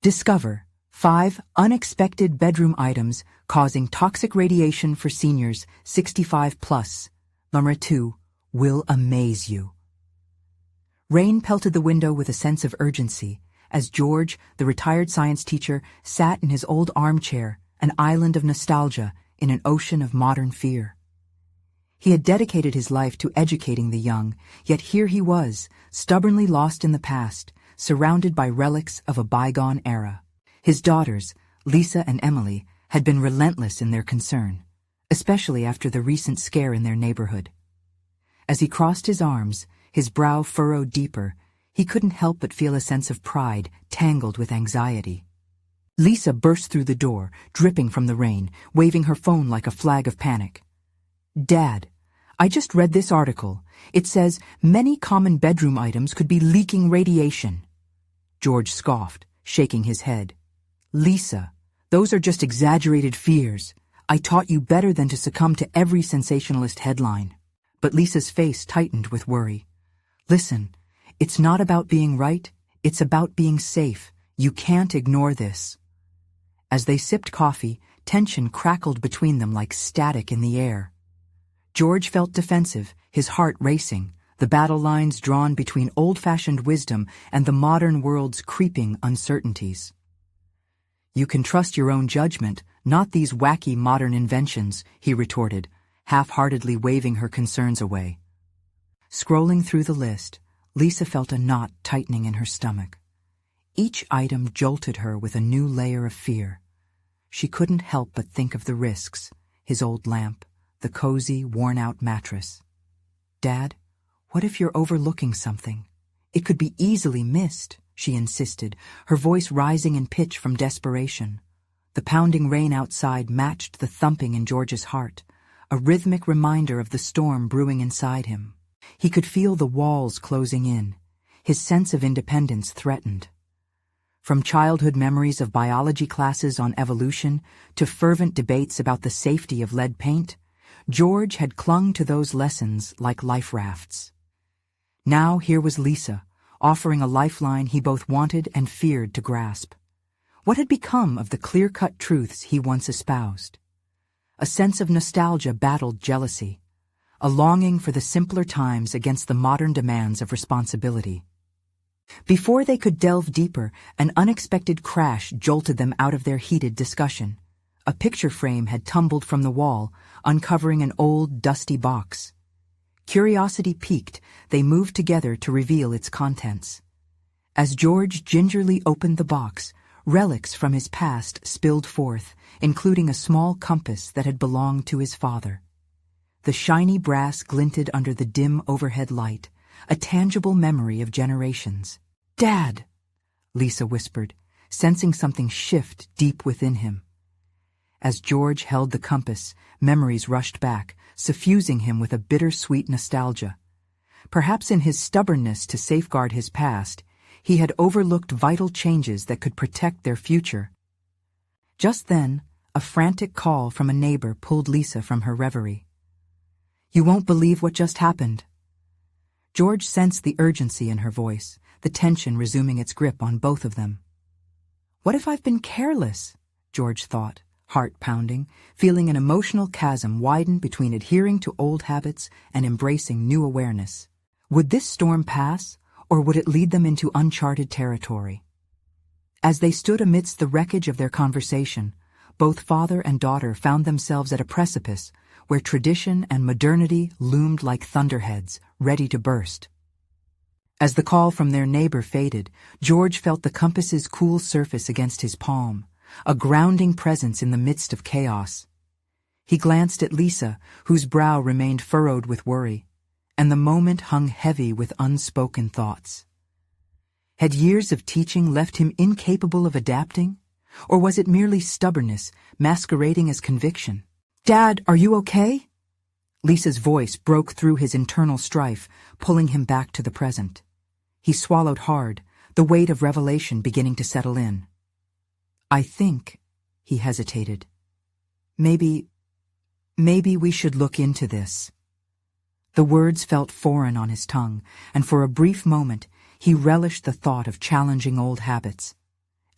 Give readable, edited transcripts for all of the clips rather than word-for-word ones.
Discover 5 unexpected bedroom items causing toxic radiation for seniors 65 plus. Number 2 will amaze you. Rain pelted the window with a sense of urgency as George, the retired science teacher, sat in his old armchair, an island of nostalgia in an ocean of modern fear. He had dedicated his life to educating the young, yet here he was, stubbornly lost in the past, surrounded by relics of a bygone era. His daughters, Lisa and Emily, had been relentless in their concern, especially after the recent scare in their neighborhood. As he crossed his arms, his brow furrowed deeper, he couldn't help but feel a sense of pride tangled with anxiety. Lisa burst through the door, dripping from the rain, waving her phone like a flag of panic. "Dad, I just read this article. It says many common bedroom items could be leaking radiation." George scoffed, shaking his head. "Lisa, those are just exaggerated fears. I taught you better than to succumb to every sensationalist headline." But Lisa's face tightened with worry. "Listen, it's not about being right, it's about being safe. You can't ignore this." As they sipped coffee, tension crackled between them like static in the air. George felt defensive, his heart racing, the battle lines drawn between old-fashioned wisdom and the modern world's creeping uncertainties. "You can trust your own judgment, not these wacky modern inventions," he retorted, half-heartedly waving her concerns away. Scrolling through the list, Lisa felt a knot tightening in her stomach. Each item jolted her with a new layer of fear. She couldn't help but think of the risks, his old lamp, the cozy, worn-out mattress. "Dad, what if you're overlooking something? It could be easily missed," she insisted, her voice rising in pitch from desperation. The pounding rain outside matched the thumping in George's heart, a rhythmic reminder of the storm brewing inside him. He could feel the walls closing in, his sense of independence threatened. From childhood memories of biology classes on evolution to fervent debates about the safety of lead paint, George had clung to those lessons like life rafts. Now here was Lisa, offering a lifeline he both wanted and feared to grasp. What had become of the clear-cut truths he once espoused? A sense of nostalgia battled jealousy, a longing for the simpler times against the modern demands of responsibility. Before they could delve deeper, an unexpected crash jolted them out of their heated discussion. A picture frame had tumbled from the wall, uncovering an old, dusty box. Curiosity piqued, they moved together to reveal its contents. As George gingerly opened the box, relics from his past spilled forth, including a small compass that had belonged to his father. The shiny brass glinted under the dim overhead light, a tangible memory of generations. "Dad," Lisa whispered, sensing something shift deep within him. As George held the compass, memories rushed back, suffusing him with a bittersweet nostalgia. Perhaps in his stubbornness to safeguard his past, he had overlooked vital changes that could protect their future. Just then, a frantic call from a neighbor pulled Lisa from her reverie. "You won't believe what just happened." George sensed the urgency in her voice, the tension resuming its grip on both of them. "What if I've been careless?" George thought, heart pounding, feeling an emotional chasm widen between adhering to old habits and embracing new awareness. Would this storm pass, or would it lead them into uncharted territory? As they stood amidst the wreckage of their conversation, both father and daughter found themselves at a precipice where tradition and modernity loomed like thunderheads, ready to burst. As the call from their neighbor faded, George felt the compass's cool surface against his palm, a grounding presence in the midst of chaos. He glanced at Lisa, whose brow remained furrowed with worry, and the moment hung heavy with unspoken thoughts. Had years of teaching left him incapable of adapting? Or was it merely stubbornness, masquerading as conviction? "Dad, are you okay?" Lisa's voice broke through his internal strife, pulling him back to the present. He swallowed hard, the weight of revelation beginning to settle in. "I think," he hesitated, Maybe we should look into this." The words felt foreign on his tongue, and for a brief moment he relished the thought of challenging old habits.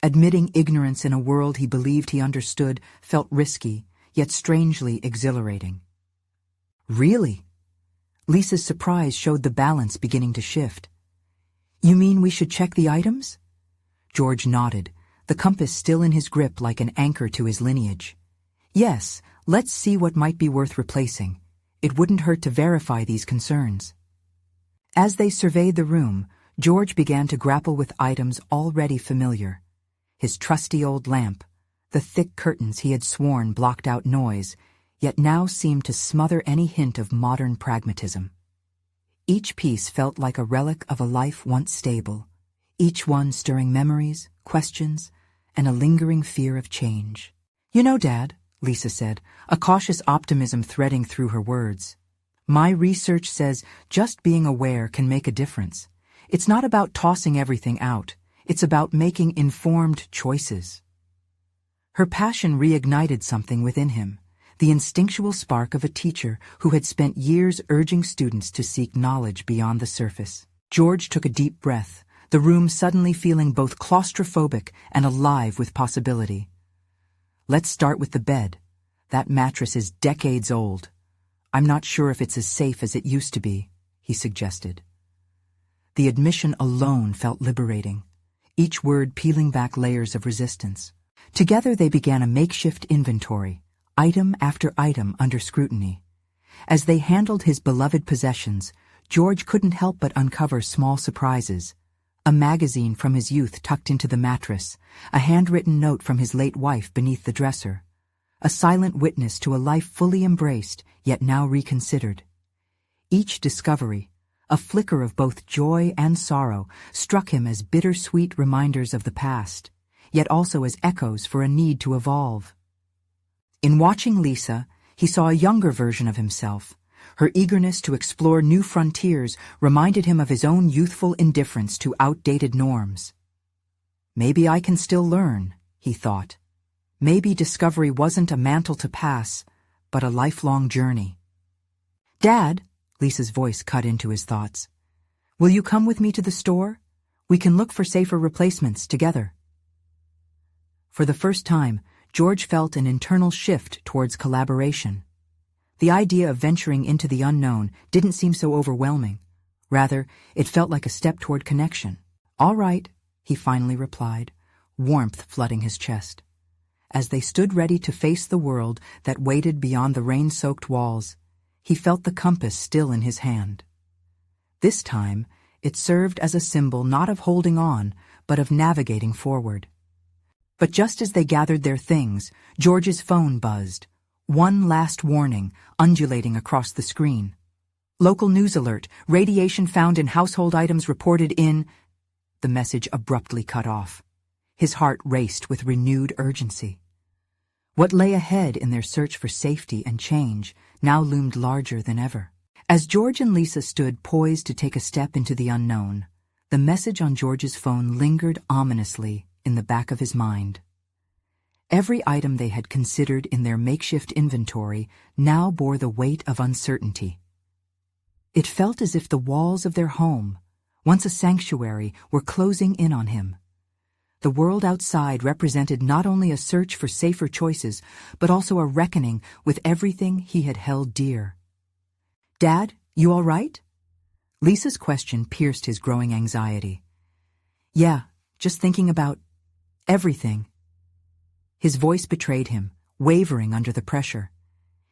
Admitting ignorance in a world he believed he understood felt risky, yet strangely exhilarating. Really? Lisa's surprise showed the balance beginning to shift. You mean we should check the items? George nodded, the compass still in his grip like an anchor to his lineage. Yes, let's see what might be worth replacing. It wouldn't hurt to verify these concerns. As they surveyed the room, George began to grapple with items already familiar. His trusty old lamp, the thick curtains he had sworn blocked out noise, yet now seemed to smother any hint of modern pragmatism. Each piece felt like a relic of a life once stable, each one stirring memories, questions, and a lingering fear of change. You know, Dad, Lisa said, a cautious optimism threading through her words. My research says just being aware can make a difference. It's not about tossing everything out. It's about making informed choices. Her passion reignited something within him, the instinctual spark of a teacher who had spent years urging students to seek knowledge beyond the surface. George took a deep breath, the room suddenly feeling both claustrophobic and alive with possibility. Let's start with the bed. That mattress is decades old. I'm not sure if it's as safe as it used to be, he suggested. The admission alone felt liberating, each word peeling back layers of resistance. Together they began a makeshift inventory, item after item under scrutiny. As they handled his beloved possessions, George couldn't help but uncover small surprises. A magazine from his youth tucked into the mattress, a handwritten note from his late wife beneath the dresser, a silent witness to a life fully embraced, yet now reconsidered. Each discovery, a flicker of both joy and sorrow, struck him as bittersweet reminders of the past, yet also as echoes for a need to evolve. In watching Lisa, he saw a younger version of himself. Her eagerness to explore new frontiers reminded him of his own youthful indifference to outdated norms. Maybe I can still learn, he thought. Maybe discovery wasn't a mantle to pass, but a lifelong journey. Dad, Lisa's voice cut into his thoughts. Will you come with me to the store? We can look for safer replacements together. For the first time, George felt an internal shift towards collaboration. The idea of venturing into the unknown didn't seem so overwhelming. Rather, it felt like a step toward connection. All right, he finally replied, warmth flooding his chest. As they stood ready to face the world that waited beyond the rain-soaked walls, he felt the compass still in his hand. This time, it served as a symbol not of holding on, but of navigating forward. But just as they gathered their things, George's phone buzzed. One last warning, undulating across the screen. Local news alert, radiation found in household items reported in... The message abruptly cut off. His heart raced with renewed urgency. What lay ahead in their search for safety and change now loomed larger than ever. As George and Lisa stood poised to take a step into the unknown, the message on George's phone lingered ominously in the back of his mind. Every item they had considered in their makeshift inventory now bore the weight of uncertainty. It felt as if the walls of their home, once a sanctuary, were closing in on him. The world outside represented not only a search for safer choices, but also a reckoning with everything he had held dear. Dad, you all right? Lisa's question pierced his growing anxiety. Yeah, just thinking about everything. His voice betrayed him, wavering under the pressure.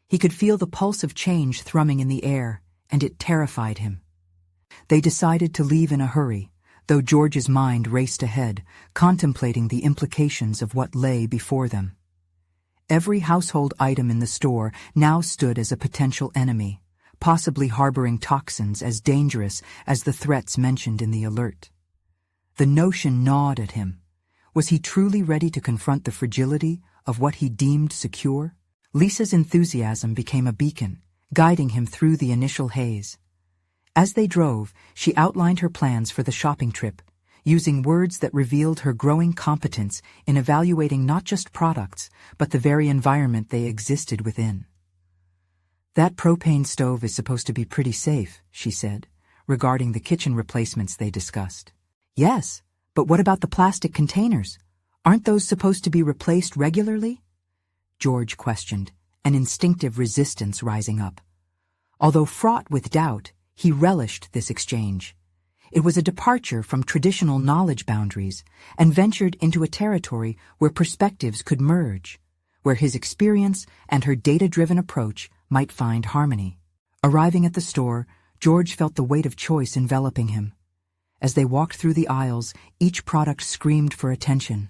He could feel the pulse of change thrumming in the air, and it terrified him. They decided to leave in a hurry, though George's mind raced ahead, contemplating the implications of what lay before them. Every household item in the store now stood as a potential enemy, possibly harboring toxins as dangerous as the threats mentioned in the alert. The notion gnawed at him. Was he truly ready to confront the fragility of what he deemed secure? Lisa's enthusiasm became a beacon, guiding him through the initial haze. As they drove, she outlined her plans for the shopping trip, using words that revealed her growing competence in evaluating not just products, but the very environment they existed within. That propane stove is supposed to be pretty safe, she said, regarding the kitchen replacements they discussed. Yes, but what about the plastic containers? Aren't those supposed to be replaced regularly? George questioned, an instinctive resistance rising up. Although fraught with doubt, he relished this exchange. It was a departure from traditional knowledge boundaries and ventured into a territory where perspectives could merge, where his experience and her data-driven approach might find harmony. Arriving at the store, George felt the weight of choice enveloping him. As they walked through the aisles, each product screamed for attention.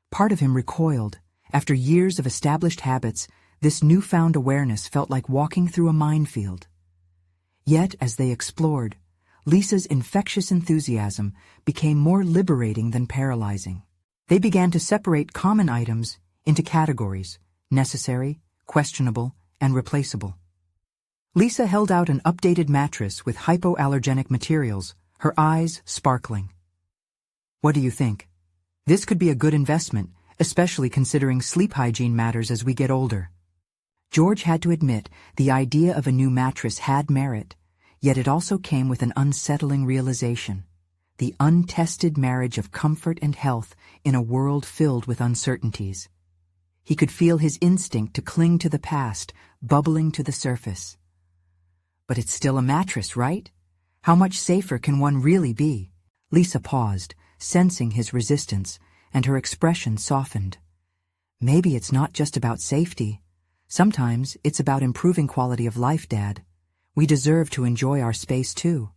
Part of him recoiled. After years of established habits, this newfound awareness felt like walking through a minefield. Yet, as they explored, Lisa's infectious enthusiasm became more liberating than paralyzing. They began to separate common items into categories: necessary, questionable, and replaceable. Lisa held out an updated mattress with hypoallergenic materials, her eyes sparkling. "What do you think? This could be a good investment, especially considering sleep hygiene matters as we get older." George had to admit the idea of a new mattress had merit, yet it also came with an unsettling realization: the untested marriage of comfort and health in a world filled with uncertainties. He could feel his instinct to cling to the past bubbling to the surface. But it's still a mattress, right? How much safer can one really be? Lisa paused, sensing his resistance, and her expression softened. "Maybe it's not just about safety. Sometimes it's about improving quality of life, Dad. We deserve to enjoy our space too."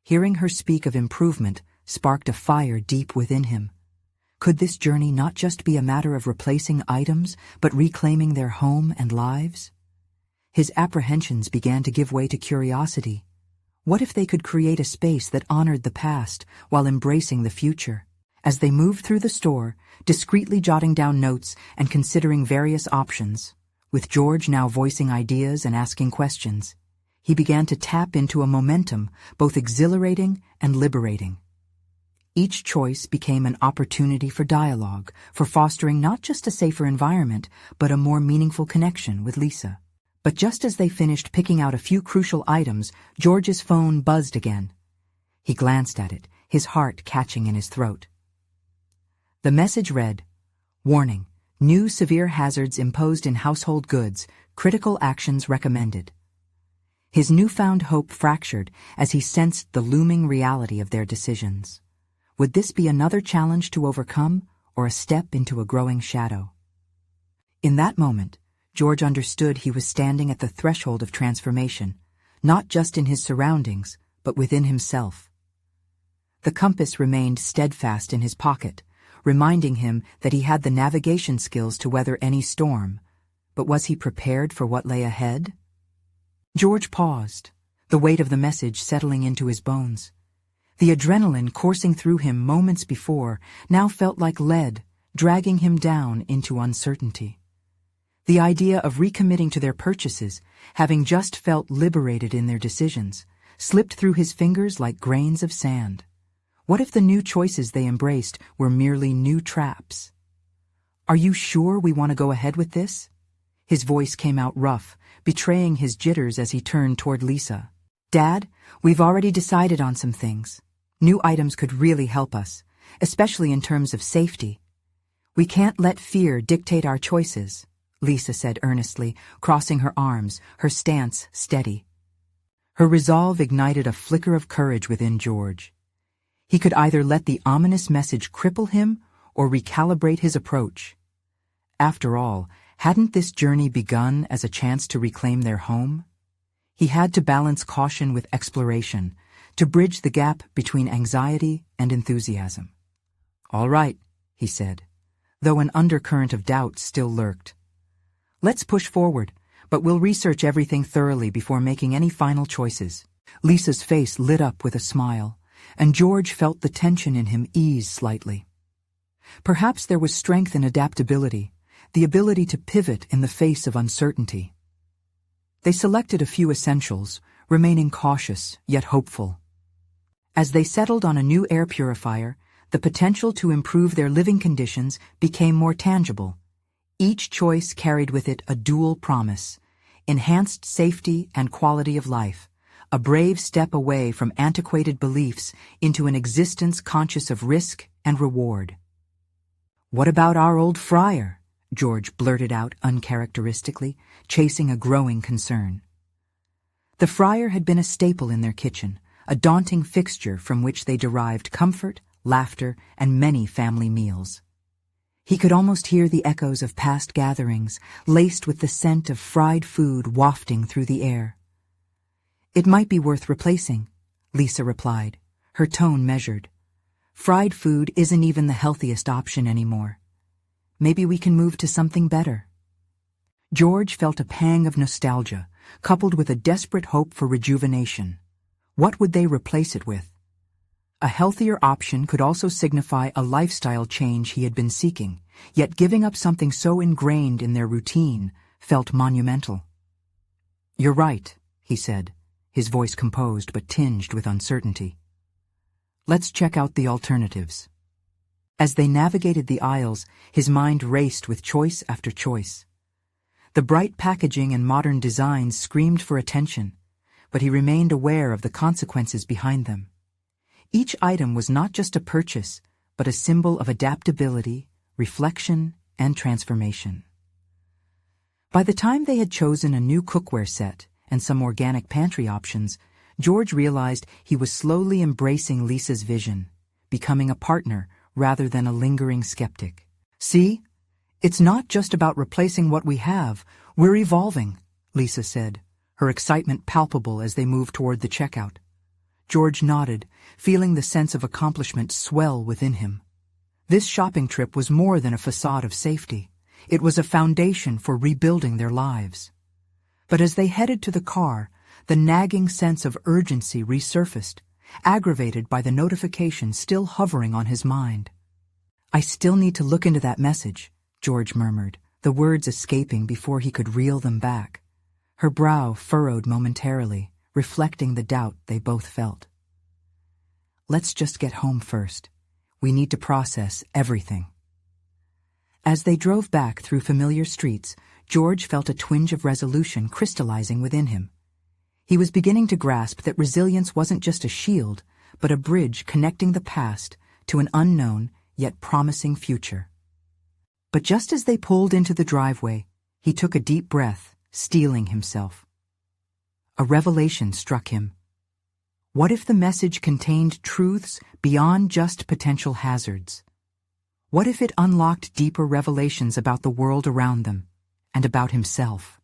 Hearing her speak of improvement sparked a fire deep within him. Could this journey not just be a matter of replacing items, but reclaiming their home and lives? His apprehensions began to give way to curiosity. What if they could create a space that honored the past while embracing the future? As they moved through the store, discreetly jotting down notes and considering various options, with George now voicing ideas and asking questions, he began to tap into a momentum both exhilarating and liberating. Each choice became an opportunity for dialogue, for fostering not just a safer environment, but a more meaningful connection with Lisa. But just as they finished picking out a few crucial items, George's phone buzzed again. He glanced at it, his heart catching in his throat. The message read, "Warning, new severe hazards imposed in household goods, critical actions recommended." His newfound hope fractured as he sensed the looming reality of their decisions. Would this be another challenge to overcome, or a step into a growing shadow? In that moment, George understood he was standing at the threshold of transformation, not just in his surroundings, but within himself. The compass remained steadfast in his pocket, reminding him that he had the navigation skills to weather any storm. But was he prepared for what lay ahead? George paused, the weight of the message settling into his bones. The adrenaline coursing through him moments before now felt like lead, dragging him down into uncertainty. The idea of recommitting to their purchases, having just felt liberated in their decisions, slipped through his fingers like grains of sand. What if the new choices they embraced were merely new traps? "Are you sure we want to go ahead with this?" His voice came out rough, betraying his jitters as he turned toward Lisa. "Dad, we've already decided on some things. New items could really help us, especially in terms of safety. We can't let fear dictate our choices," Lisa said earnestly, crossing her arms, her stance steady. Her resolve ignited a flicker of courage within George. He could either let the ominous message cripple him or recalibrate his approach. After all, hadn't this journey begun as a chance to reclaim their home? He had to balance caution with exploration, to bridge the gap between anxiety and enthusiasm. "All right," he said, though an undercurrent of doubt still lurked. "Let's push forward, but we'll research everything thoroughly before making any final choices." Lisa's face lit up with a smile, and George felt the tension in him ease slightly. Perhaps there was strength in adaptability, the ability to pivot in the face of uncertainty. They selected a few essentials, remaining cautious yet hopeful. As they settled on a new air purifier, the potential to improve their living conditions became more tangible. Each choice carried with it a dual promise: enhanced safety and quality of life, a brave step away from antiquated beliefs into an existence conscious of risk and reward. "What about our old fryer?" George blurted out uncharacteristically, chasing a growing concern. The fryer had been a staple in their kitchen, a daunting fixture from which they derived comfort, laughter, and many family meals. He could almost hear the echoes of past gatherings, laced with the scent of fried food wafting through the air. "It might be worth replacing," Lisa replied, her tone measured. "Fried food isn't even the healthiest option anymore. Maybe we can move to something better." George felt a pang of nostalgia, coupled with a desperate hope for rejuvenation. What would they replace it with? A healthier option could also signify a lifestyle change he had been seeking, yet giving up something so ingrained in their routine felt monumental. "You're right," he said, his voice composed but tinged with uncertainty. "Let's check out the alternatives." As they navigated the aisles, his mind raced with choice after choice. The bright packaging and modern designs screamed for attention, but he remained aware of the consequences behind them. Each item was not just a purchase, but a symbol of adaptability, reflection, and transformation. By the time they had chosen a new cookware set and some organic pantry options, George realized he was slowly embracing Lisa's vision, becoming a partner rather than a lingering skeptic. "See? It's not just about replacing what we have, we're evolving," Lisa said, her excitement palpable as they moved toward the checkout. George nodded, feeling the sense of accomplishment swell within him. This shopping trip was more than a facade of safety. It was a foundation for rebuilding their lives. But as they headed to the car, the nagging sense of urgency resurfaced, aggravated by the notification still hovering on his mind. "I still need to look into that message," George murmured, the words escaping before he could reel them back. Her brow furrowed momentarily, reflecting the doubt they both felt. "Let's just get home first. We need to process everything." As they drove back through familiar streets, George felt a twinge of resolution crystallizing within him. He was beginning to grasp that resilience wasn't just a shield, but a bridge connecting the past to an unknown yet promising future. But just as they pulled into the driveway, he took a deep breath, steeling himself. A revelation struck him. What if the message contained truths beyond just potential hazards? What if it unlocked deeper revelations about the world around them and about himself?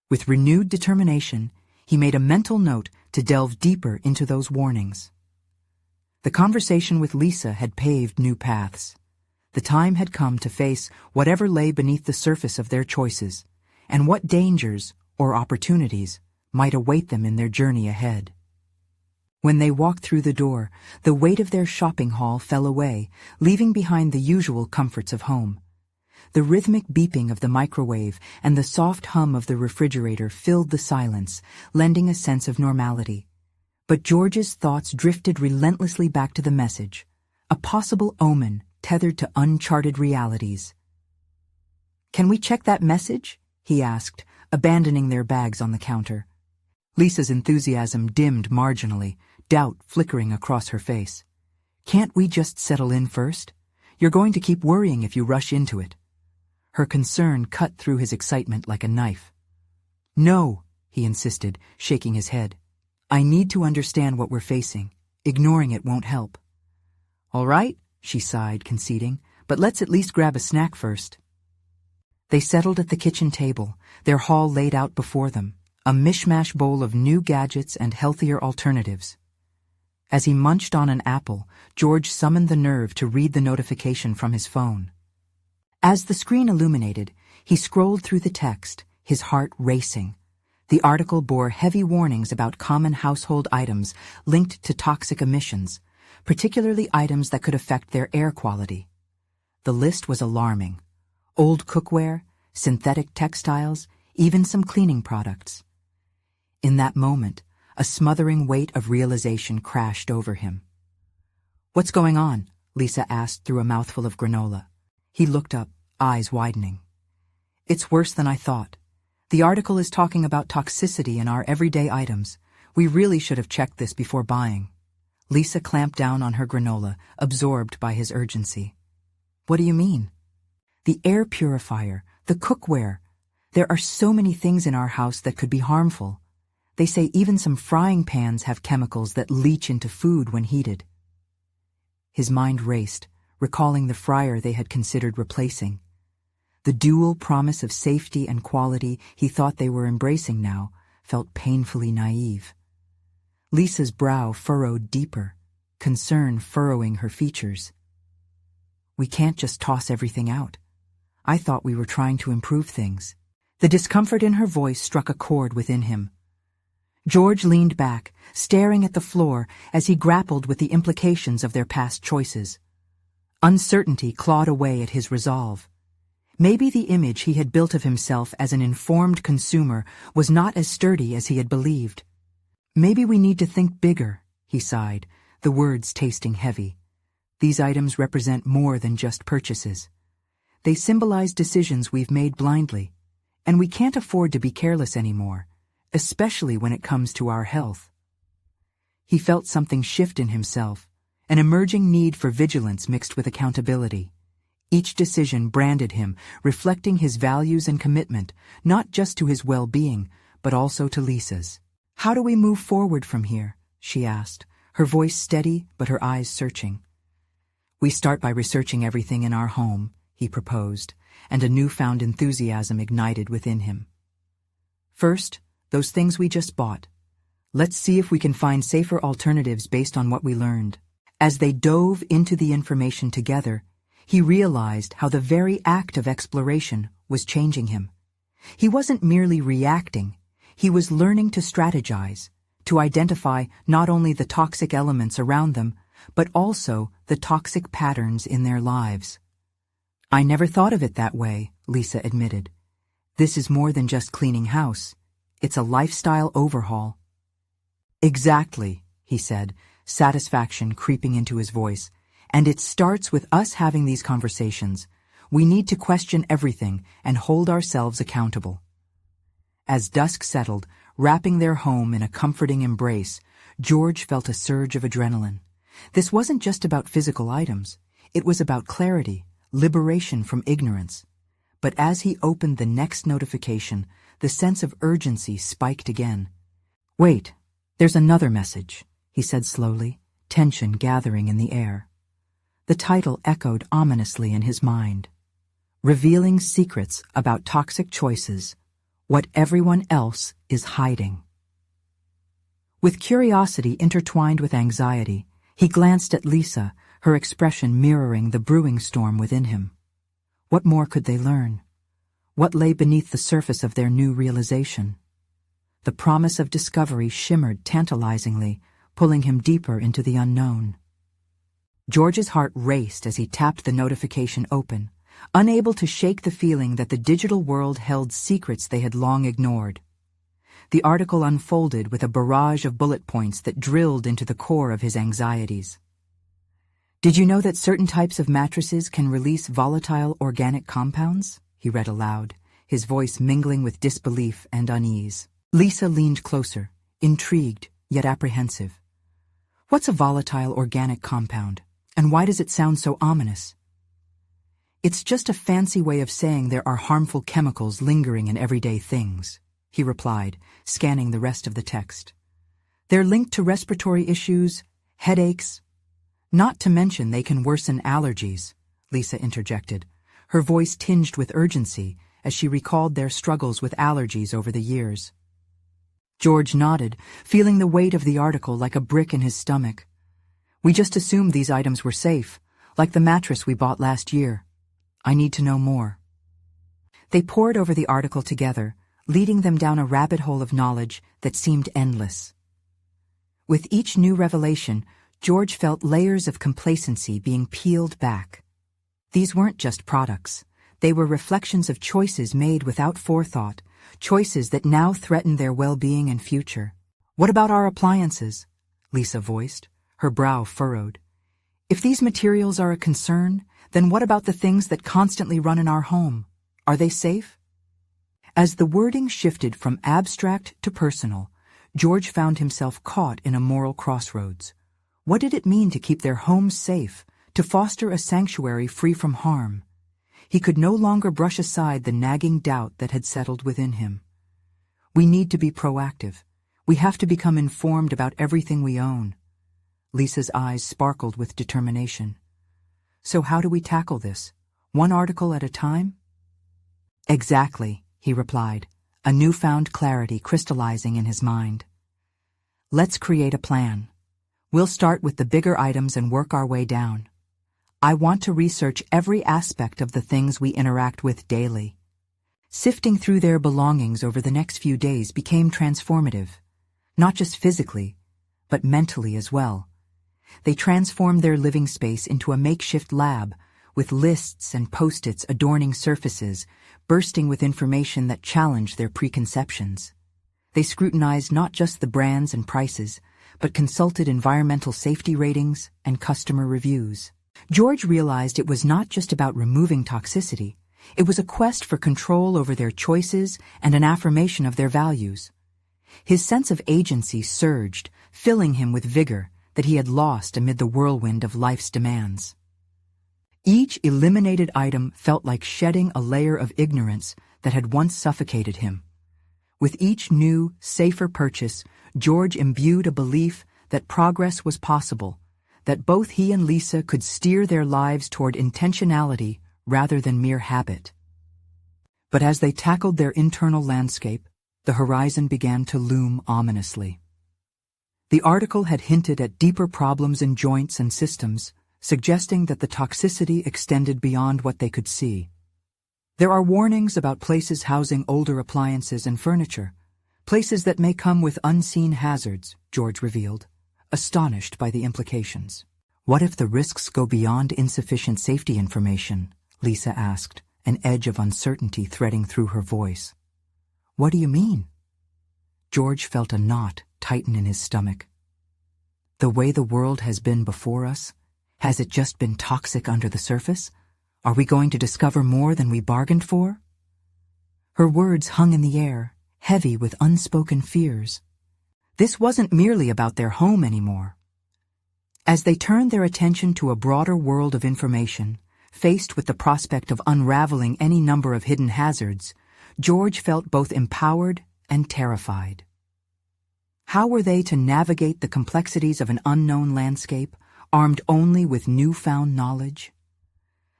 With renewed determination, he made a mental note to delve deeper into those warnings. The conversation with Lisa had paved new paths. The time had come to face whatever lay beneath the surface of their choices, and what dangers or opportunities might await them in their journey ahead. When they walked through the door, the weight of their shopping haul fell away, leaving behind the usual comforts of home. The rhythmic beeping of the microwave and the soft hum of the refrigerator filled the silence, lending a sense of normality. But George's thoughts drifted relentlessly back to the message, a possible omen tethered to uncharted realities. "Can we check that message?" he asked, abandoning their bags on the counter. Lisa's enthusiasm dimmed marginally, doubt flickering across her face. "Can't we just settle in first? You're going to keep worrying if you rush into it." Her concern cut through his excitement like a knife. "No," he insisted, shaking his head. "I need to understand what we're facing. Ignoring it won't help." "All right," she sighed, conceding, "but let's at least grab a snack first." They settled at the kitchen table, their haul laid out before them, a mishmash bowl of new gadgets and healthier alternatives. As he munched on an apple, George summoned the nerve to read the notification from his phone. As the screen illuminated, he scrolled through the text, his heart racing. The article bore heavy warnings about common household items linked to toxic emissions, particularly items that could affect their air quality. The list was alarming. Old cookware, synthetic textiles, even some cleaning products. In that moment, a smothering weight of realization crashed over him. "What's going on?" Lisa asked through a mouthful of granola. He looked up, eyes widening. "It's worse than I thought. The article is talking about toxicity in our everyday items. We really should have checked this before buying." Lisa clamped down on her granola, absorbed by his urgency. What do you mean? The air purifier, the cookware. There are so many things in our house that could be harmful. They say even some frying pans have chemicals that leach into food when heated. His mind raced, recalling the fryer they had considered replacing. The dual promise of safety and quality he thought they were embracing now felt painfully naive. Lisa's brow furrowed deeper, concern furrowing her features. We can't just toss everything out. I thought we were trying to improve things. The discomfort in her voice struck a chord within him. George leaned back, staring at the floor as he grappled with the implications of their past choices. Uncertainty clawed away at his resolve. Maybe the image he had built of himself as an informed consumer was not as sturdy as he had believed. Maybe we need to think bigger, he sighed, the words tasting heavy. These items represent more than just purchases. They symbolize decisions we've made blindly, and we can't afford to be careless anymore, especially when it comes to our health. He felt something shift in himself, an emerging need for vigilance mixed with accountability. Each decision branded him, reflecting his values and commitment, not just to his well-being, but also to Lisa's. How do we move forward from here? She asked, her voice steady but her eyes searching. We start by researching everything in our home, he proposed, and a newfound enthusiasm ignited within him. First, those things we just bought. Let's see if we can find safer alternatives based on what we learned. As they dove into the information together, he realized how the very act of exploration was changing him. He wasn't merely reacting, he was learning to strategize, to identify not only the toxic elements around them, but also the toxic patterns in their lives. I never thought of it that way, Lisa admitted. This is more than just cleaning house. It's a lifestyle overhaul. Exactly, he said, satisfaction creeping into his voice. And it starts with us having these conversations. We need to question everything and hold ourselves accountable. As dusk settled, wrapping their home in a comforting embrace, George felt a surge of adrenaline. This wasn't just about physical items. It was about clarity, liberation from ignorance. But as he opened the next notification, the sense of urgency spiked again. Wait, there's another message, he said slowly, tension gathering in the air. The title echoed ominously in his mind. Revealing secrets about toxic choices, what everyone else is hiding. With curiosity intertwined with anxiety, he glanced at Lisa, her expression mirroring the brewing storm within him. What more could they learn? What lay beneath the surface of their new realization? The promise of discovery shimmered tantalizingly, pulling him deeper into the unknown. George's heart raced as he tapped the notification open, unable to shake the feeling that the digital world held secrets they had long ignored. The article unfolded with a barrage of bullet points that drilled into the core of his anxieties. Did you know that certain types of mattresses can release volatile organic compounds? He read aloud, his voice mingling with disbelief and unease. Lisa leaned closer, intrigued yet apprehensive. What's a volatile organic compound? And why does it sound so ominous? It's just a fancy way of saying there are harmful chemicals lingering in everyday things, he replied, scanning the rest of the text. They're linked to respiratory issues, headaches. Not to mention they can worsen allergies, Lisa interjected, her voice tinged with urgency as she recalled their struggles with allergies over the years. George nodded, feeling the weight of the article like a brick in his stomach. We just assumed these items were safe, like the mattress we bought last year. I need to know more. They pored over the article together, leading them down a rabbit hole of knowledge that seemed endless. With each new revelation, George felt layers of complacency being peeled back. These weren't just products. They were reflections of choices made without forethought, choices that now threatened their well-being and future. What about our appliances? Lisa voiced, her brow furrowed. If these materials are a concern, then what about the things that constantly run in our home? Are they safe? As the wording shifted from abstract to personal, George found himself caught in a moral crossroads. What did it mean to keep their homes safe, to foster a sanctuary free from harm. He could no longer brush aside the nagging doubt that had settled within him. We need to be proactive. We have to become informed about everything we own. Lisa's eyes sparkled with determination. So how do we tackle this? One article at a time? Exactly, he replied, a newfound clarity crystallizing in his mind. Let's create a plan. We'll start with the bigger items and work our way down. I want to research every aspect of the things we interact with daily. Sifting through their belongings over the next few days became transformative, not just physically, but mentally as well. They transformed their living space into a makeshift lab, with lists and post-its adorning surfaces, bursting with information that challenged their preconceptions. They scrutinized not just the brands and prices, but consulted environmental safety ratings and customer reviews. George realized it was not just about removing toxicity. It was a quest for control over their choices and an affirmation of their values. His sense of agency surged, filling him with vigor that he had lost amid the whirlwind of life's demands. Each eliminated item felt like shedding a layer of ignorance that had once suffocated him. With each new, safer purchase, George imbued a belief that progress was possible, that both he and Lisa could steer their lives toward intentionality rather than mere habit. But as they tackled their internal landscape, the horizon began to loom ominously. The article had hinted at deeper problems in joints and systems, suggesting that the toxicity extended beyond what they could see. There are warnings about places housing older appliances and furniture, places that may come with unseen hazards, George revealed, astonished by the implications. What if the risks go beyond insufficient safety information? Lisa asked, an edge of uncertainty threading through her voice. What do you mean? George felt a knot tighten in his stomach. The way the world has been before us, has it just been toxic under the surface? Are we going to discover more than we bargained for? Her words hung in the air, heavy with unspoken fears. This wasn't merely about their home anymore. As they turned their attention to a broader world of information, faced with the prospect of unraveling any number of hidden hazards, George felt both empowered and terrified. How were they to navigate the complexities of an unknown landscape, armed only with newfound knowledge?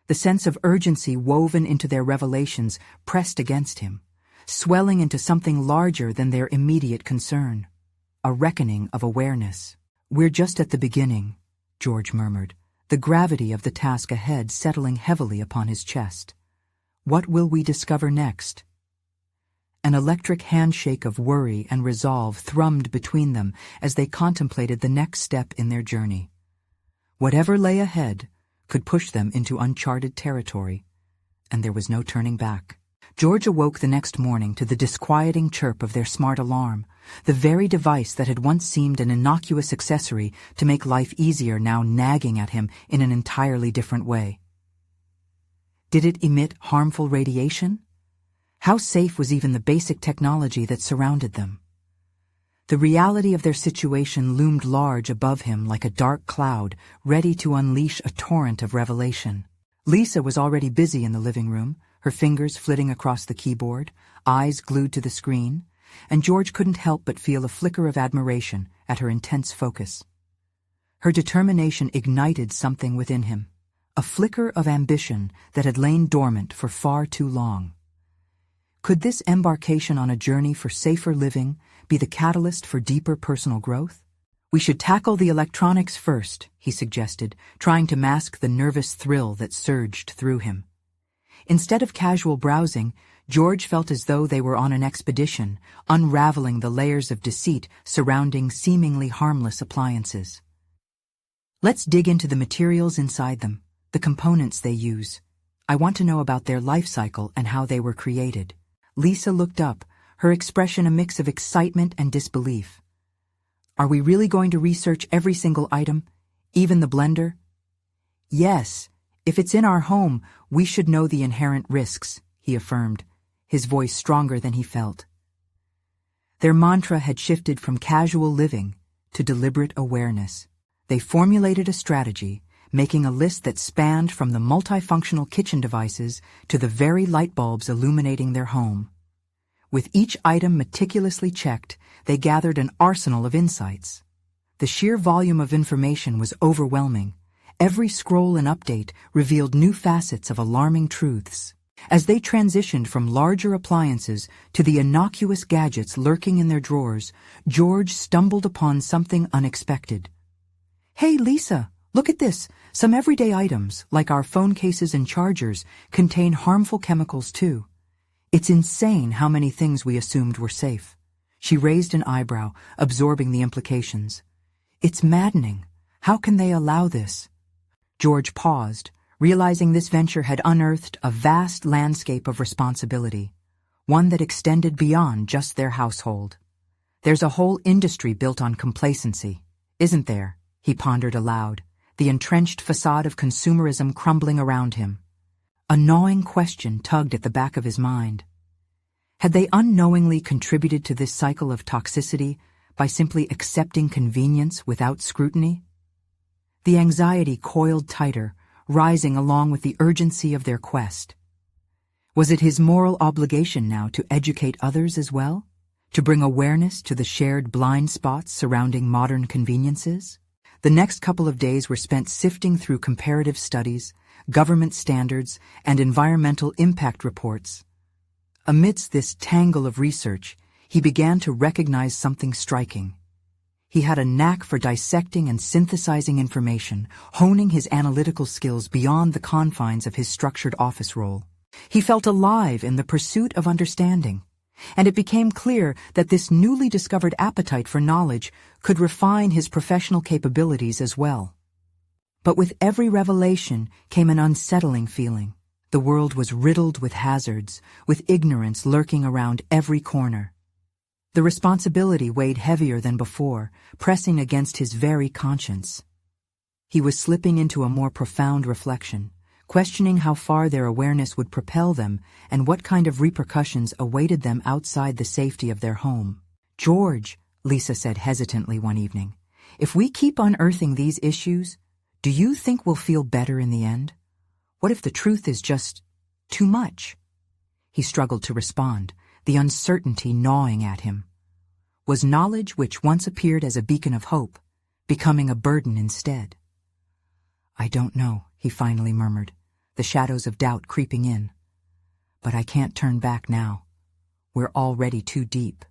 The sense of urgency woven into their revelations pressed against him, swelling into something larger than their immediate concern. A reckoning of awareness. We're just at the beginning, George murmured, the gravity of the task ahead settling heavily upon his chest. What will we discover next? An electric handshake of worry and resolve thrummed between them as they contemplated the next step in their journey. Whatever lay ahead could push them into uncharted territory, and there was no turning back. George awoke the next morning to the disquieting chirp of their smart alarm, the very device that had once seemed an innocuous accessory to make life easier now nagging at him in an entirely different way. Did it emit harmful radiation? How safe was even the basic technology that surrounded them? The reality of their situation loomed large above him like a dark cloud, ready to unleash a torrent of revelation. Lisa was already busy in the living room, her fingers flitting across the keyboard, eyes glued to the screen, and George couldn't help but feel a flicker of admiration at her intense focus. Her determination ignited something within him, a flicker of ambition that had lain dormant for far too long. Could this embarkation on a journey for safer living be the catalyst for deeper personal growth? We should tackle the electronics first, he suggested, trying to mask the nervous thrill that surged through him. Instead of casual browsing, George felt as though they were on an expedition, unraveling the layers of deceit surrounding seemingly harmless appliances. Let's dig into the materials inside them, the components they use. I want to know about their life cycle and how they were created. Lisa looked up, her expression a mix of excitement and disbelief. Are we really going to research every single item, even the blender? Yes, if it's in our home, we should know the inherent risks, he affirmed, his voice stronger than he felt. Their mantra had shifted from casual living to deliberate awareness. They formulated a strategy, making a list that spanned from the multifunctional kitchen devices to the very light bulbs illuminating their home. With each item meticulously checked, they gathered an arsenal of insights. The sheer volume of information was overwhelming. Every scroll and update revealed new facets of alarming truths. As they transitioned from larger appliances to the innocuous gadgets lurking in their drawers, George stumbled upon something unexpected. "Hey, Lisa, look at this. Some everyday items, like our phone cases and chargers, contain harmful chemicals too. It's insane how many things we assumed were safe." She raised an eyebrow, absorbing the implications. "It's maddening. How can they allow this?" George paused, realizing this venture had unearthed a vast landscape of responsibility, one that extended beyond just their household. "There's a whole industry built on complacency, isn't there?" he pondered aloud, the entrenched facade of consumerism crumbling around him. A gnawing question tugged at the back of his mind. Had they unknowingly contributed to this cycle of toxicity by simply accepting convenience without scrutiny? The anxiety coiled tighter, rising along with the urgency of their quest. Was it his moral obligation now to educate others as well? To bring awareness to the shared blind spots surrounding modern conveniences? The next couple of days were spent sifting through comparative studies, government standards, and environmental impact reports. Amidst this tangle of research, he began to recognize something striking. He had a knack for dissecting and synthesizing information, honing his analytical skills beyond the confines of his structured office role. He felt alive in the pursuit of understanding, and it became clear that this newly discovered appetite for knowledge could refine his professional capabilities as well. But with every revelation came an unsettling feeling. The world was riddled with hazards, with ignorance lurking around every corner. The responsibility weighed heavier than before, pressing against his very conscience. He was slipping into a more profound reflection, questioning how far their awareness would propel them and what kind of repercussions awaited them outside the safety of their home. "George," Lisa said hesitantly one evening, "if we keep unearthing these issues, do you think we'll feel better in the end? What if the truth is just too much?" He struggled to respond, the uncertainty gnawing at him. Was knowledge which once appeared as a beacon of hope becoming a burden instead? "I don't know," he finally murmured, the shadows of doubt creeping in. "But I can't turn back now. We're already too deep."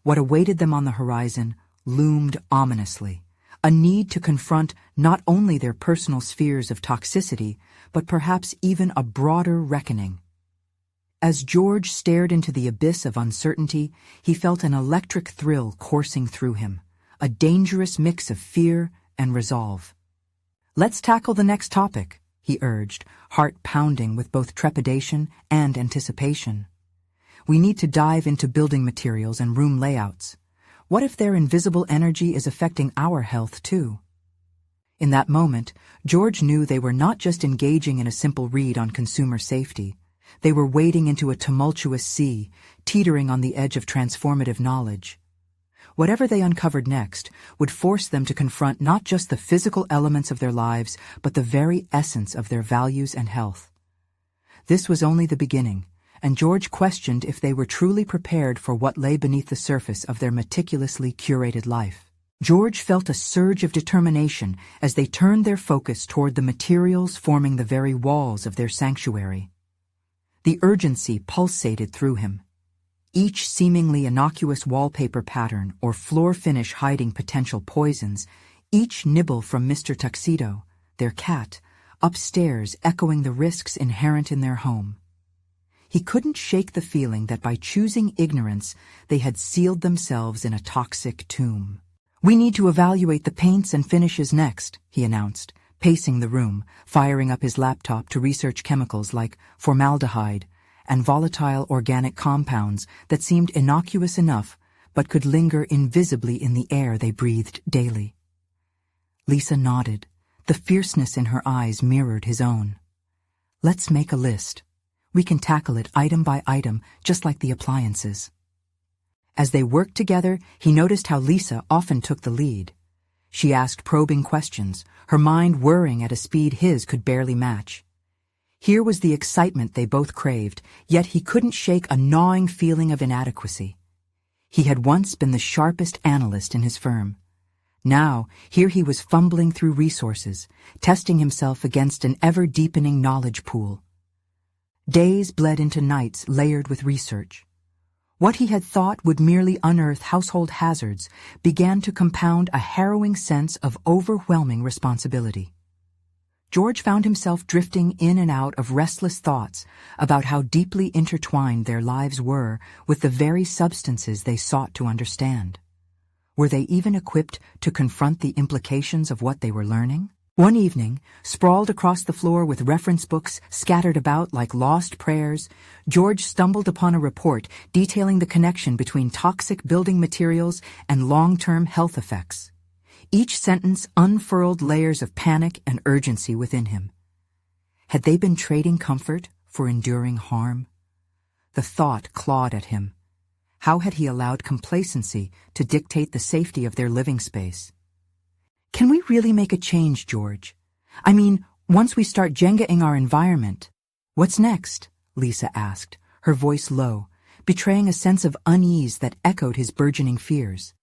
What awaited them on the horizon loomed ominously, a need to confront not only their personal spheres of toxicity, but perhaps even a broader reckoning. As George stared into the abyss of uncertainty, he felt an electric thrill coursing through him, a dangerous mix of fear and resolve. "Let's tackle the next topic," he urged, heart pounding with both trepidation and anticipation. "We need to dive into building materials and room layouts. What if their invisible energy is affecting our health too?" In that moment, George knew they were not just engaging in a simple read on consumer safety. They were wading into a tumultuous sea, teetering on the edge of transformative knowledge. Whatever they uncovered next would force them to confront not just the physical elements of their lives, but the very essence of their values and health. This was only the beginning, and George questioned if they were truly prepared for what lay beneath the surface of their meticulously curated life. George felt a surge of determination as they turned their focus toward the materials forming the very walls of their sanctuary. The urgency pulsated through him. Each seemingly innocuous wallpaper pattern or floor finish hiding potential poisons, each nibble from Mr. Tuxedo, their cat, upstairs echoing the risks inherent in their home. He couldn't shake the feeling that by choosing ignorance, they had sealed themselves in a toxic tomb. "We need to evaluate the paints and finishes next," he announced, pacing the room, firing up his laptop to research chemicals like formaldehyde and volatile organic compounds that seemed innocuous enough but could linger invisibly in the air they breathed daily. Lisa nodded. The fierceness in her eyes mirrored his own. "Let's make a list. We can tackle it item by item, just like the appliances." As they worked together, he noticed how Lisa often took the lead. She asked probing questions, her mind whirring at a speed his could barely match. Here was the excitement they both craved, yet he couldn't shake a gnawing feeling of inadequacy. He had once been the sharpest analyst in his firm. Now, here he was fumbling through resources, testing himself against an ever-deepening knowledge pool. Days bled into nights layered with research. What he had thought would merely unearth household hazards began to compound a harrowing sense of overwhelming responsibility. George found himself drifting in and out of restless thoughts about how deeply intertwined their lives were with the very substances they sought to understand. Were they even equipped to confront the implications of what they were learning? One evening, sprawled across the floor with reference books scattered about like lost prayers, George stumbled upon a report detailing the connection between toxic building materials and long-term health effects. Each sentence unfurled layers of panic and urgency within him. Had they been trading comfort for enduring harm? The thought clawed at him. How had he allowed complacency to dictate the safety of their living space? Can we really make a change, George? I mean, once we start Jenga-ing our environment. What's next? Lisa asked, her voice low, betraying a sense of unease that echoed his burgeoning fears.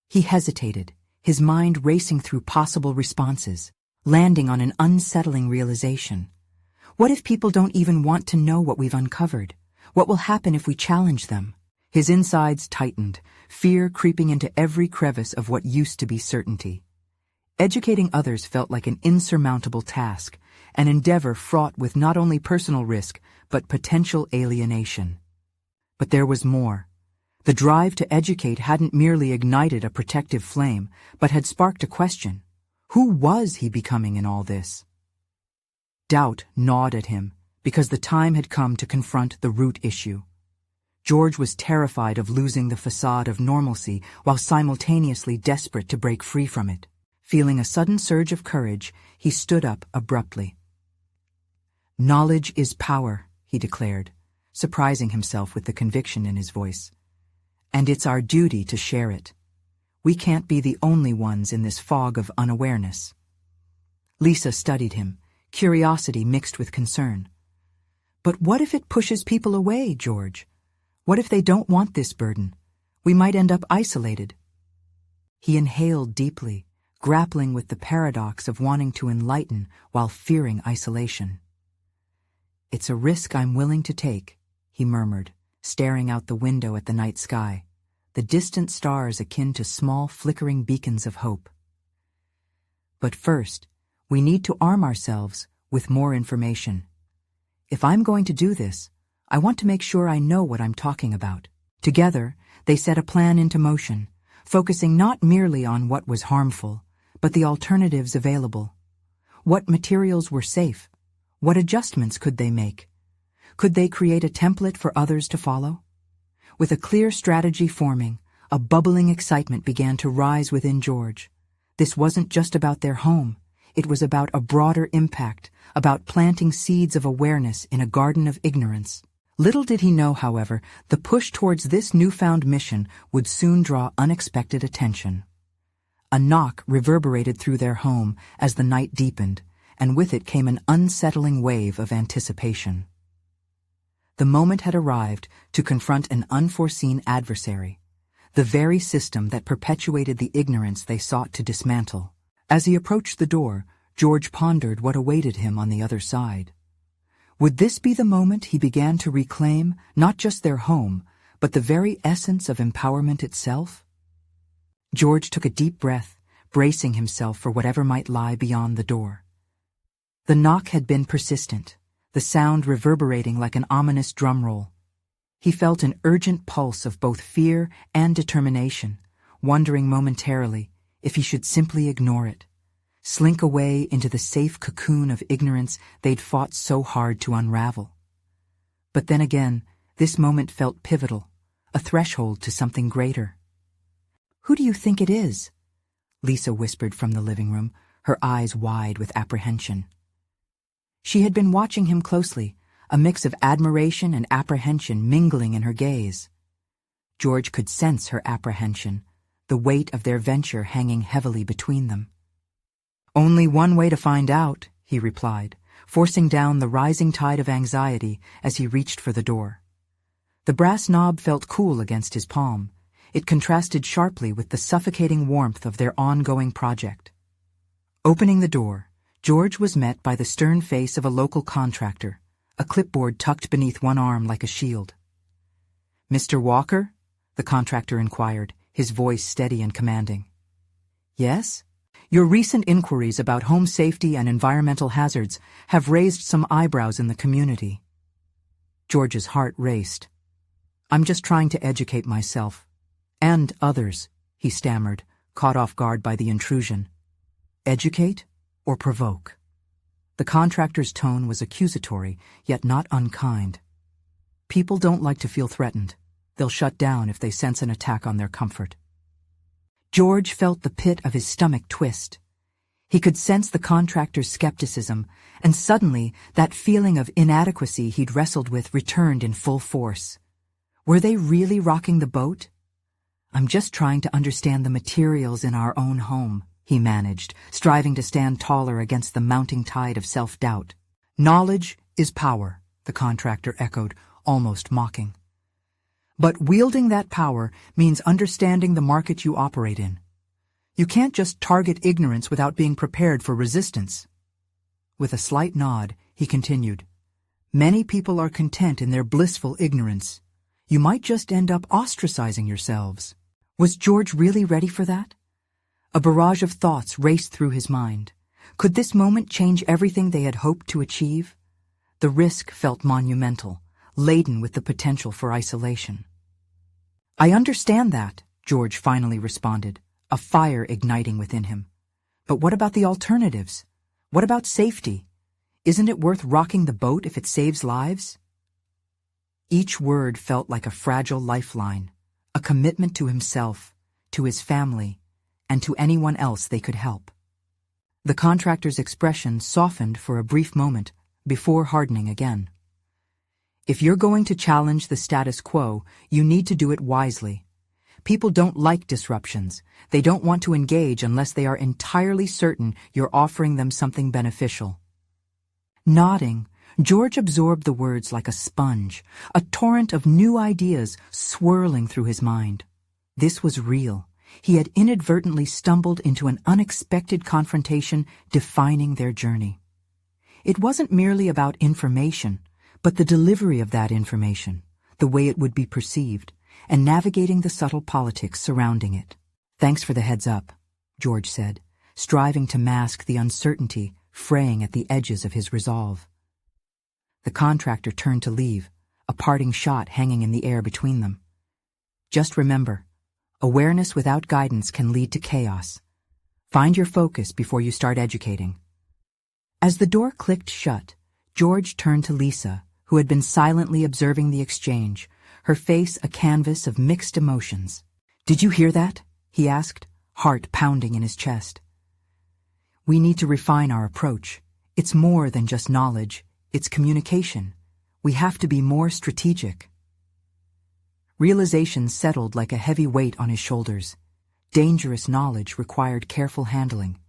He hesitated, his mind racing through possible responses, landing on an unsettling realization. What if people don't even want to know what we've uncovered? What will happen if we challenge them? His insides tightened, fear creeping into every crevice of what used to be certainty. Educating others felt like an insurmountable task, an endeavor fraught with not only personal risk, but potential alienation. But there was more. The drive to educate hadn't merely ignited a protective flame, but had sparked a question. Who was he becoming in all this? Doubt gnawed at him, because the time had come to confront the root issue. George was terrified of losing the facade of normalcy while simultaneously desperate to break free from it. Feeling a sudden surge of courage, he stood up abruptly. "Knowledge is power," he declared, surprising himself with the conviction in his voice. "And it's our duty to share it. We can't be the only ones in this fog of unawareness." Lisa studied him, curiosity mixed with concern. "But what if it pushes people away, George? What if they don't want this burden? We might end up isolated." He inhaled deeply, grappling with the paradox of wanting to enlighten while fearing isolation. "It's a risk I'm willing to take," he murmured, staring out the window at the night sky, the distant stars akin to small flickering beacons of hope. "But first, we need to arm ourselves with more information. If I'm going to do this, I want to make sure I know what I'm talking about." Together, they set a plan into motion, focusing not merely on what was harmful, but the alternatives available. What materials were safe? What adjustments could they make? Could they create a template for others to follow? With a clear strategy forming, a bubbling excitement began to rise within George. This wasn't just about their home. It was about a broader impact, about planting seeds of awareness in a garden of ignorance. Little did he know, however, the push towards this newfound mission would soon draw unexpected attention. A knock reverberated through their home as the night deepened, and with it came an unsettling wave of anticipation. The moment had arrived to confront an unforeseen adversary, the very system that perpetuated the ignorance they sought to dismantle. As he approached the door, George pondered what awaited him on the other side. Would this be the moment he began to reclaim not just their home, but the very essence of empowerment itself? George took a deep breath, bracing himself for whatever might lie beyond the door. The knock had been persistent, the sound reverberating like an ominous drum roll. He felt an urgent pulse of both fear and determination, wondering momentarily if he should simply ignore it, slink away into the safe cocoon of ignorance they'd fought so hard to unravel. But then again, this moment felt pivotal, a threshold to something greater. "Who do you think it is?" Lisa whispered from the living room, her eyes wide with apprehension. She had been watching him closely, a mix of admiration and apprehension mingling in her gaze. George could sense her apprehension, the weight of their venture hanging heavily between them. "Only one way to find out," he replied, forcing down the rising tide of anxiety as he reached for the door. The brass knob felt cool against his palm. It contrasted sharply with the suffocating warmth of their ongoing project. Opening the door, George was met by the stern face of a local contractor, a clipboard tucked beneath one arm like a shield. "Mr. Walker?" the contractor inquired, his voice steady and commanding. "Yes? Your recent inquiries about home safety and environmental hazards have raised some eyebrows in the community." George's heart raced. "I'm just trying to educate myself. And others," he stammered, caught off guard by the intrusion. "Educate or provoke?" The contractor's tone was accusatory, yet not unkind. "People don't like to feel threatened. They'll shut down if they sense an attack on their comfort." George felt the pit of his stomach twist. He could sense the contractor's skepticism, and suddenly that feeling of inadequacy he'd wrestled with returned in full force. Were they really rocking the boat? "I'm just trying to understand the materials in our own home," he managed, striving to stand taller against the mounting tide of self-doubt. "Knowledge is power," the contractor echoed, almost mocking. "But wielding that power means understanding the market you operate in. You can't just target ignorance without being prepared for resistance." With a slight nod, he continued, "Many people are content in their blissful ignorance. You might just end up ostracizing yourselves." Was George really ready for that? A barrage of thoughts raced through his mind. Could this moment change everything they had hoped to achieve? The risk felt monumental, laden with the potential for isolation. "I understand that," George finally responded, a fire igniting within him. "But what about the alternatives? What about safety? Isn't it worth rocking the boat if it saves lives?" Each word felt like a fragile lifeline, a commitment to himself, to his family, and to anyone else they could help. The contractor's expression softened for a brief moment before hardening again. "If you're going to challenge the status quo, you need to do it wisely. People don't like disruptions. They don't want to engage unless they are entirely certain you're offering them something beneficial." Nodding, George absorbed the words like a sponge, a torrent of new ideas swirling through his mind. This was real. He had inadvertently stumbled into an unexpected confrontation defining their journey. It wasn't merely about information, but the delivery of that information, the way it would be perceived, and navigating the subtle politics surrounding it. "Thanks for the heads up," George said, striving to mask the uncertainty fraying at the edges of his resolve. The contractor turned to leave, a parting shot hanging in the air between them. "Just remember, awareness without guidance can lead to chaos. Find your focus before you start educating." As the door clicked shut, George turned to Lisa, who had been silently observing the exchange, her face a canvas of mixed emotions. "Did you hear that?" he asked, heart pounding in his chest. "We need to refine our approach. It's more than just knowledge, it's communication. We have to be more strategic." Realization settled like a heavy weight on his shoulders. Dangerous knowledge required careful handling.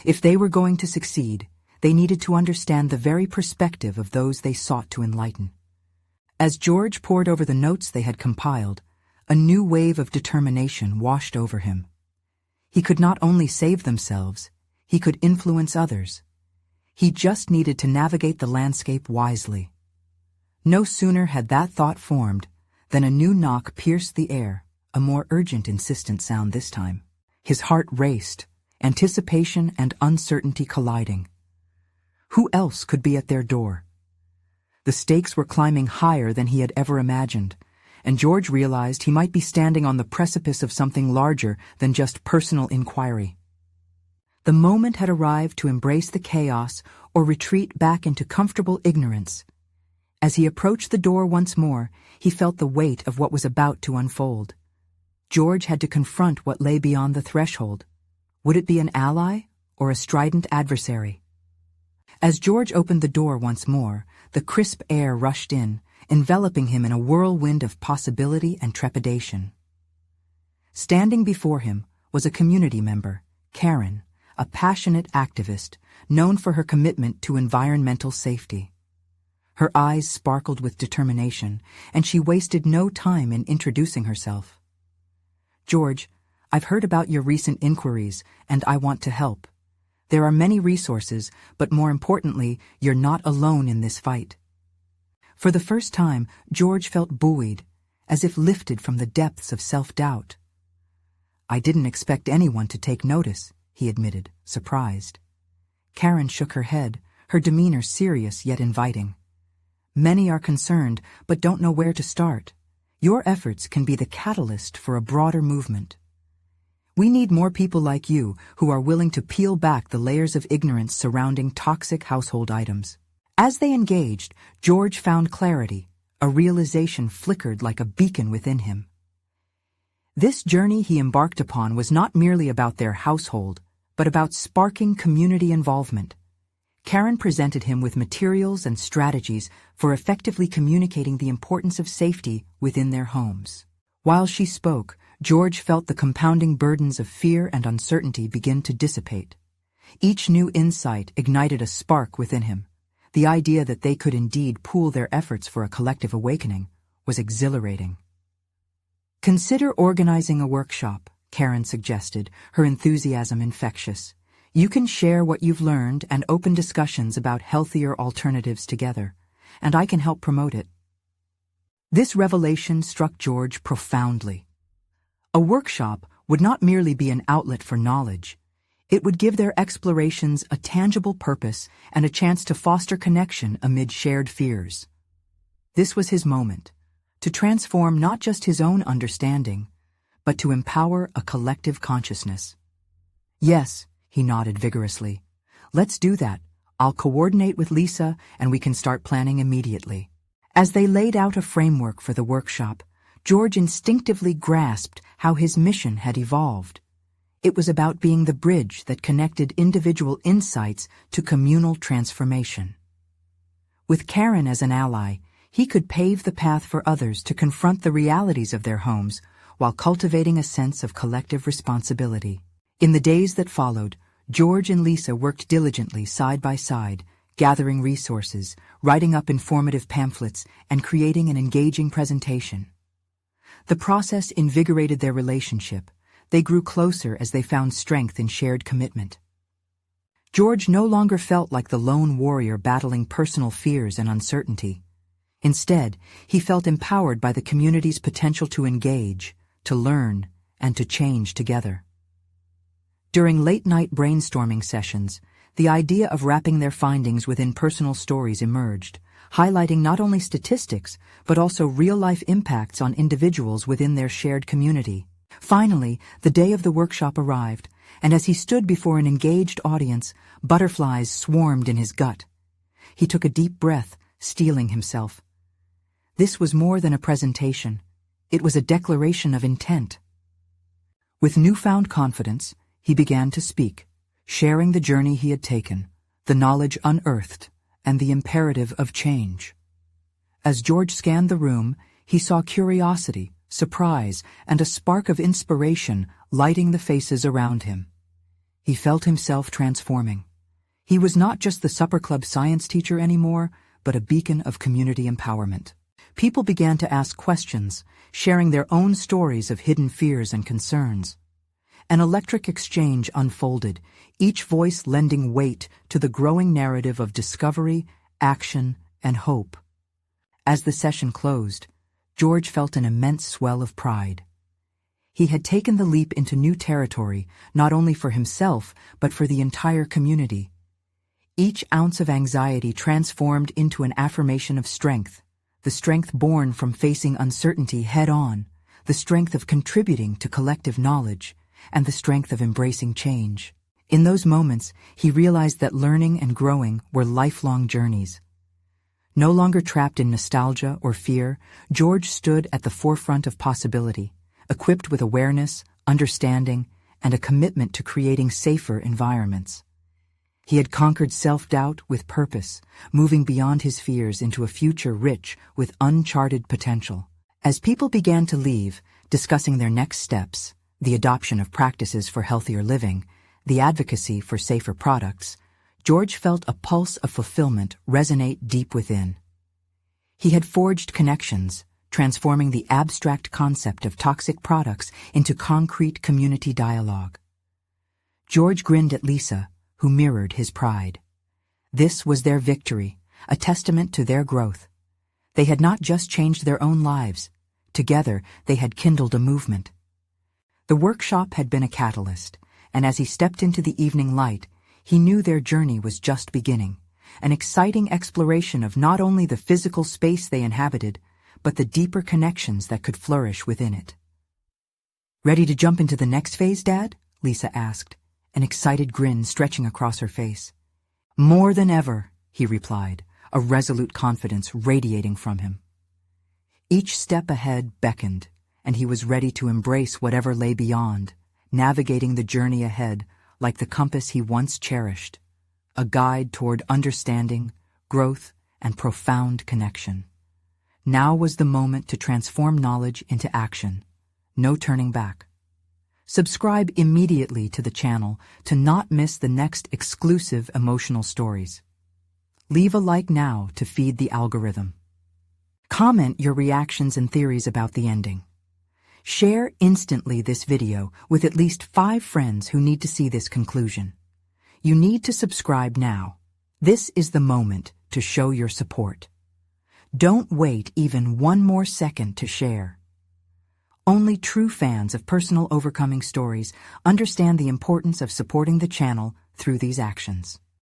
If they were going to succeed, they needed to understand the very perspective of those they sought to enlighten. As George pored over the notes they had compiled, a new wave of determination washed over him. He could not only save themselves, he could influence others. He just needed to navigate the landscape wisely. No sooner had that thought formed than a new knock pierced the air, a more urgent, insistent sound this time. His heart raced, anticipation and uncertainty colliding. Who else could be at their door? The stakes were climbing higher than he had ever imagined, and George realized he might be standing on the precipice of something larger than just personal inquiry. The moment had arrived to embrace the chaos or retreat back into comfortable ignorance. As he approached the door once more, he felt the weight of what was about to unfold. George had to confront what lay beyond the threshold. Would it be an ally or a strident adversary? As George opened the door once more, the crisp air rushed in, enveloping him in a whirlwind of possibility and trepidation. Standing before him was a community member, Karen, a passionate activist known for her commitment to environmental safety. Her eyes sparkled with determination, and she wasted no time in introducing herself. "George, I've heard about your recent inquiries, and I want to help. There are many resources, but more importantly, you're not alone in this fight." For the first time, George felt buoyed, as if lifted from the depths of self-doubt. "I didn't expect anyone to take notice," he admitted, surprised. Karen shook her head, her demeanor serious yet inviting. "Many are concerned, but don't know where to start. Your efforts can be the catalyst for a broader movement. We need more people like you who are willing to peel back the layers of ignorance surrounding toxic household items." As they engaged, George found clarity. A realization flickered like a beacon within him. This journey he embarked upon was not merely about their household, but about sparking community involvement. Karen presented him with materials and strategies for effectively communicating the importance of safety within their homes. While she spoke, George felt the compounding burdens of fear and uncertainty begin to dissipate. Each new insight ignited a spark within him. The idea that they could indeed pool their efforts for a collective awakening was exhilarating. "Consider organizing a workshop," Karen suggested, her enthusiasm infectious. "You can share what you've learned and open discussions about healthier alternatives together, and I can help promote it." This revelation struck George profoundly. A workshop would not merely be an outlet for knowledge. It would give their explorations a tangible purpose and a chance to foster connection amid shared fears. This was his moment, to transform not just his own understanding, but to empower a collective consciousness. "Yes," he nodded vigorously. "Let's do that. I'll coordinate with Lisa and we can start planning immediately." As they laid out a framework for the workshop, George instinctively grasped how his mission had evolved. It was about being the bridge that connected individual insights to communal transformation. With Karen as an ally, he could pave the path for others to confront the realities of their homes while cultivating a sense of collective responsibility. In the days that followed, George and Lisa worked diligently side by side, gathering resources, writing up informative pamphlets, and creating an engaging presentation. The process invigorated their relationship. They grew closer as they found strength in shared commitment. George no longer felt like the lone warrior battling personal fears and uncertainty. Instead, he felt empowered by the community's potential to engage, to learn, and to change together. During late-night brainstorming sessions, the idea of wrapping their findings within personal stories emerged, highlighting not only statistics, but also real-life impacts on individuals within their shared community. Finally, the day of the workshop arrived, and as he stood before an engaged audience, butterflies swarmed in his gut. He took a deep breath, steeling himself. This was more than a presentation. It was a declaration of intent. With newfound confidence, he began to speak, sharing the journey he had taken, the knowledge unearthed, and the imperative of change. As George scanned the room, he saw curiosity, surprise, and a spark of inspiration lighting the faces around him. He felt himself transforming. He was not just the supper club science teacher anymore, but a beacon of community empowerment. People began to ask questions, sharing their own stories of hidden fears and concerns. An electric exchange unfolded, each voice lending weight to the growing narrative of discovery, action, and hope. As the session closed, George felt an immense swell of pride. He had taken the leap into new territory, not only for himself, but for the entire community. Each ounce of anxiety transformed into an affirmation of strength, the strength born from facing uncertainty head-on, the strength of contributing to collective knowledge, and the strength of embracing change. In those moments, he realized that learning and growing were lifelong journeys. No longer trapped in nostalgia or fear, George stood at the forefront of possibility, equipped with awareness, understanding, and a commitment to creating safer environments. He had conquered self-doubt with purpose, moving beyond his fears into a future rich with uncharted potential. As people began to leave, discussing their next steps, the adoption of practices for healthier living, the advocacy for safer products, George felt a pulse of fulfillment resonate deep within. He had forged connections, transforming the abstract concept of toxic products into concrete community dialogue. George grinned at Lisa, who mirrored his pride. This was their victory, a testament to their growth. They had not just changed their own lives. Together, they had kindled a movement. The workshop had been a catalyst, and as he stepped into the evening light, he knew their journey was just beginning, an exciting exploration of not only the physical space they inhabited, but the deeper connections that could flourish within it. "Ready to jump into the next phase, Dad?" Lisa asked, an excited grin stretching across her face. "More than ever," he replied, a resolute confidence radiating from him. Each step ahead beckoned, and he was ready to embrace whatever lay beyond, navigating the journey ahead like the compass he once cherished, a guide toward understanding, growth, and profound connection. Now was the moment to transform knowledge into action. No turning back. Subscribe immediately to the channel to not miss the next exclusive emotional stories. Leave a like now to feed the algorithm. Comment your reactions and theories about the ending. Share instantly this video with at least 5 friends who need to see this conclusion. You need to subscribe now. This is the moment to show your support. Don't wait even one more second to share. Only true fans of personal overcoming stories understand the importance of supporting the channel through these actions.